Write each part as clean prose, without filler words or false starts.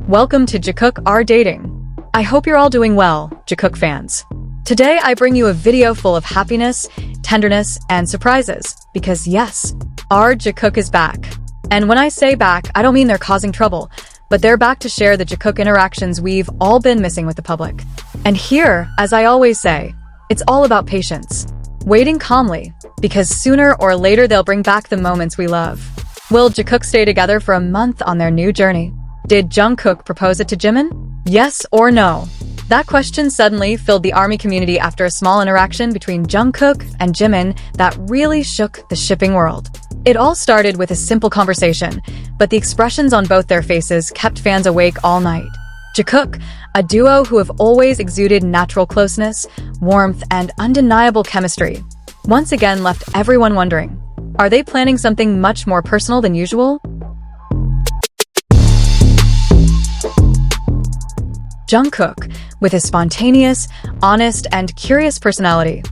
Welcome to Jikook Are Dating. I hope you're all doing well, Jikook fans. Today I bring you a video full of happiness, tenderness, and surprises, because yes, our Jikook is back. And when I say back, I don't mean they're causing trouble, but they're back to share the Jikook interactions we've all been missing with the public. And here, as I always say, it's all about patience. Waiting calmly, because sooner or later they'll bring back the moments we love. Will Jikook stay together for a month on their new journey? Did Jungkook propose it to Jimin? Yes or no? That question suddenly filled the ARMY community after a small interaction between Jungkook and Jimin that really shook the shipping world. It all started with a simple conversation, but the expressions on both their faces kept fans awake all night. Jikook, a duo who have always exuded natural closeness, warmth, and undeniable chemistry, once again left everyone wondering, are they planning something much more personal than usual? Jungkook, with his spontaneous, honest, and curious personality,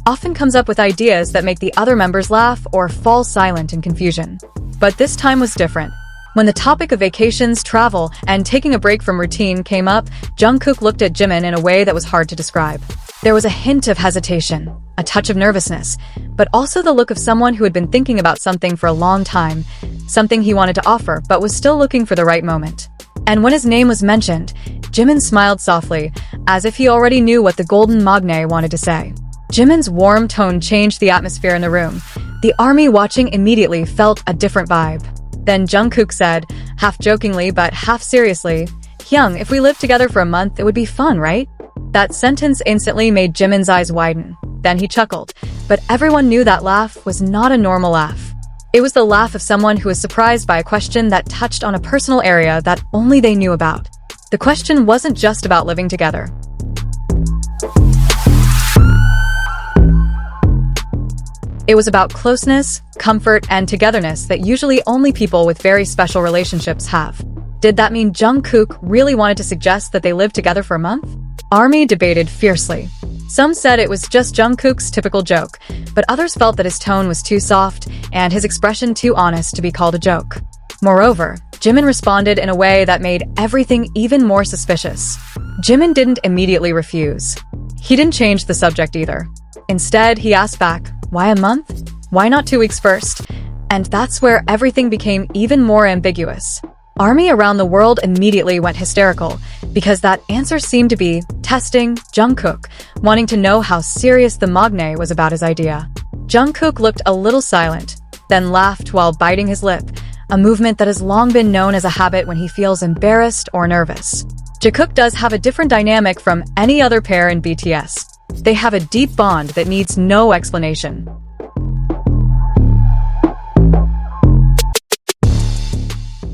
often comes up with ideas that make the other members laugh or fall silent in confusion. But this time was different. When the topic of vacations, travel, and taking a break from routine came up, Jungkook looked at Jimin in a way that was hard to describe. There was a hint of hesitation, a touch of nervousness, but also the look of someone who had been thinking about something for a long time, something he wanted to offer but was still looking for the right moment. And when his name was mentioned, Jimin smiled softly, as if he already knew what the golden magne wanted to say. Jimin's warm tone changed the atmosphere in the room. The ARMY watching immediately felt a different vibe. Then Jungkook said, half jokingly but half seriously, "Hyung, if we lived together for a month, it would be fun, right?" That sentence instantly made Jimin's eyes widen. Then he chuckled, but everyone knew that laugh was not a normal laugh. It was the laugh of someone who was surprised by a question that touched on a personal area that only they knew about. The question wasn't just about living together. It was about closeness, comfort, and togetherness that usually only people with very special relationships have. Did that mean Jungkook really wanted to suggest that they live together for a month? ARMY debated fiercely. Some said it was just Jungkook's typical joke, but others felt that his tone was too soft and his expression too honest to be called a joke. Moreover, Jimin responded in a way that made everything even more suspicious. Jimin didn't immediately refuse. He didn't change the subject either. Instead, he asked back, "Why a month? Why not 2 weeks first?" And that's where everything became even more ambiguous. ARMY around the world immediately went hysterical, because that answer seemed to be testing Jungkook, wanting to know how serious the magne was about his idea. Jungkook looked a little silent, then laughed while biting his lip, a movement that has long been known as a habit when he feels embarrassed or nervous. Jikook does have a different dynamic from any other pair in BTS. They have a deep bond that needs no explanation.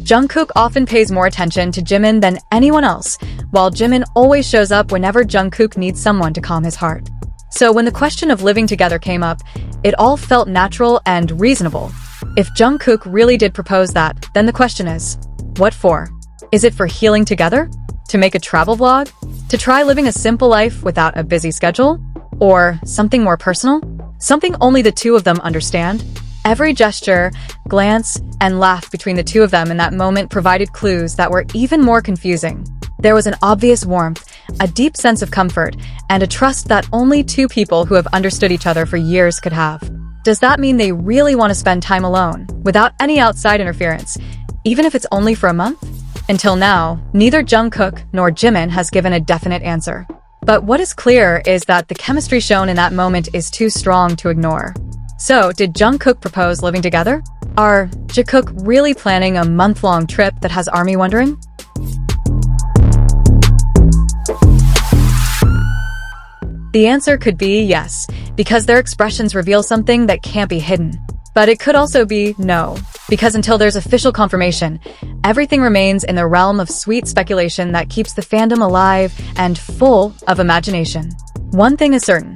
Jungkook often pays more attention to Jimin than anyone else, while Jimin always shows up whenever Jungkook needs someone to calm his heart. So when the question of living together came up, it all felt natural and reasonable. If Jungkook really did propose that, then the question is, what for? Is it for healing together? To make a travel vlog? To try living a simple life without a busy schedule? Or something more personal? Something only the two of them understand? Every gesture, glance, and laugh between the two of them in that moment provided clues that were even more confusing. There was an obvious warmth, a deep sense of comfort, and a trust that only two people who have understood each other for years could have. Does that mean they really want to spend time alone, without any outside interference, even if it's only for a month? Until now, neither Jungkook nor Jimin has given a definite answer. But what is clear is that the chemistry shown in that moment is too strong to ignore. So, did Jungkook propose living together? Are Jikook really planning a month-long trip that has ARMY wondering? The answer could be yes, because their expressions reveal something that can't be hidden. But it could also be no, because until there's official confirmation, everything remains in the realm of sweet speculation that keeps the fandom alive and full of imagination. One thing is certain.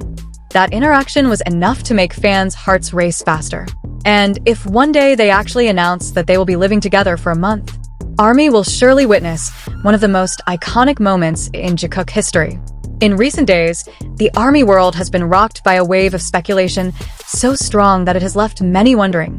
That interaction was enough to make fans' hearts race faster. And if one day they actually announce that they will be living together for a month, ARMY will surely witness one of the most iconic moments in Jikook history. In recent days, the ARMY world has been rocked by a wave of speculation so strong that it has left many wondering,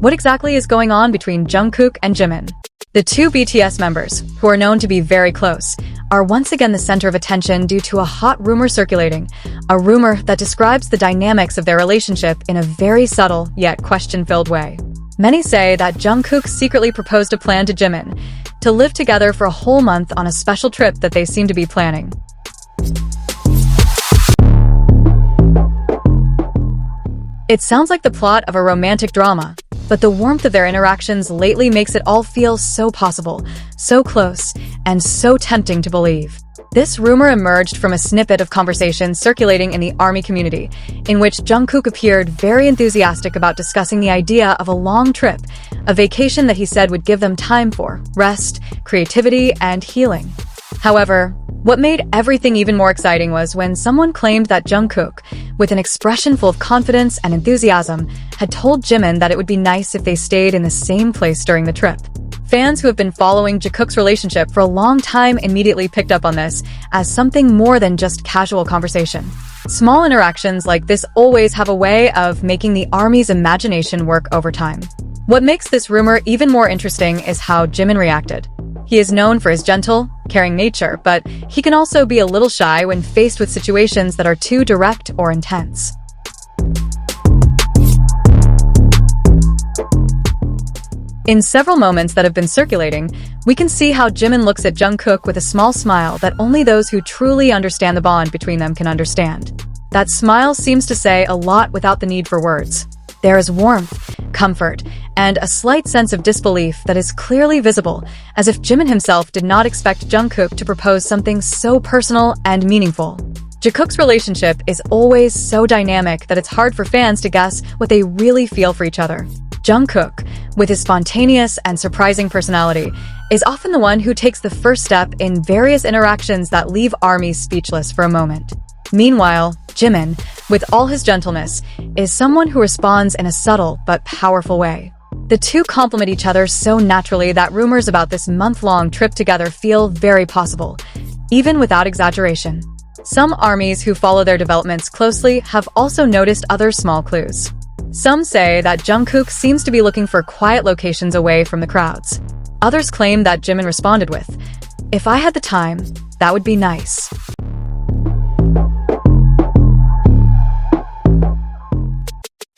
What exactly is going on between Jungkook and Jimin? The two BTS members, who are known to be very close, are once again the center of attention due to a hot rumor circulating, a rumor that describes the dynamics of their relationship in a very subtle yet question-filled way. Many say that Jungkook secretly proposed a plan to Jimin to live together for a whole month on a special trip that they seem to be planning. It sounds like the plot of a romantic drama, but the warmth of their interactions lately makes it all feel so possible, so close, and so tempting to believe. This rumor emerged from a snippet of conversation circulating in the ARMY community, in which Jungkook appeared very enthusiastic about discussing the idea of a long trip, a vacation that he said would give them time for rest, creativity, and healing. However, what made everything even more exciting was when someone claimed that Jungkook, with an expression full of confidence and enthusiasm, had told Jimin that it would be nice if they stayed in the same place during the trip. Fans who have been following Jikook's relationship for a long time immediately picked up on this as something more than just casual conversation. Small interactions like this always have a way of making the ARMY's imagination work overtime. What makes this rumor even more interesting is how Jimin reacted. He is known for his gentle, caring nature, but he can also be a little shy when faced with situations that are too direct or intense. In several moments that have been circulating, we can see how Jimin looks at Jungkook with a small smile that only those who truly understand the bond between them can understand. That smile seems to say a lot without the need for words. There is warmth, comfort, and a slight sense of disbelief that is clearly visible, as if Jimin himself did not expect Jungkook to propose something so personal and meaningful. Jikook's relationship is always so dynamic that it's hard for fans to guess what they really feel for each other. Jungkook, with his spontaneous and surprising personality, is often the one who takes the first step in various interactions that leave ARMY speechless for a moment. Meanwhile, Jimin, with all his gentleness, is someone who responds in a subtle but powerful way. The two complement each other so naturally that rumors about this month-long trip together feel very possible, even without exaggeration. Some ARMYs who follow their developments closely have also noticed other small clues. Some say that Jungkook seems to be looking for quiet locations away from the crowds. Others claim that Jimin responded with, "If I had the time, that would be nice."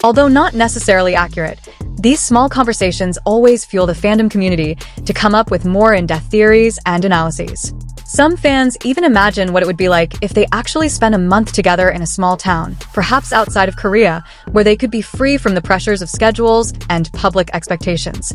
Although not necessarily accurate, these small conversations always fuel the fandom community to come up with more in-depth theories and analyses. Some fans even imagine what it would be like if they actually spent a month together in a small town, perhaps outside of Korea, where they could be free from the pressures of schedules and public expectations.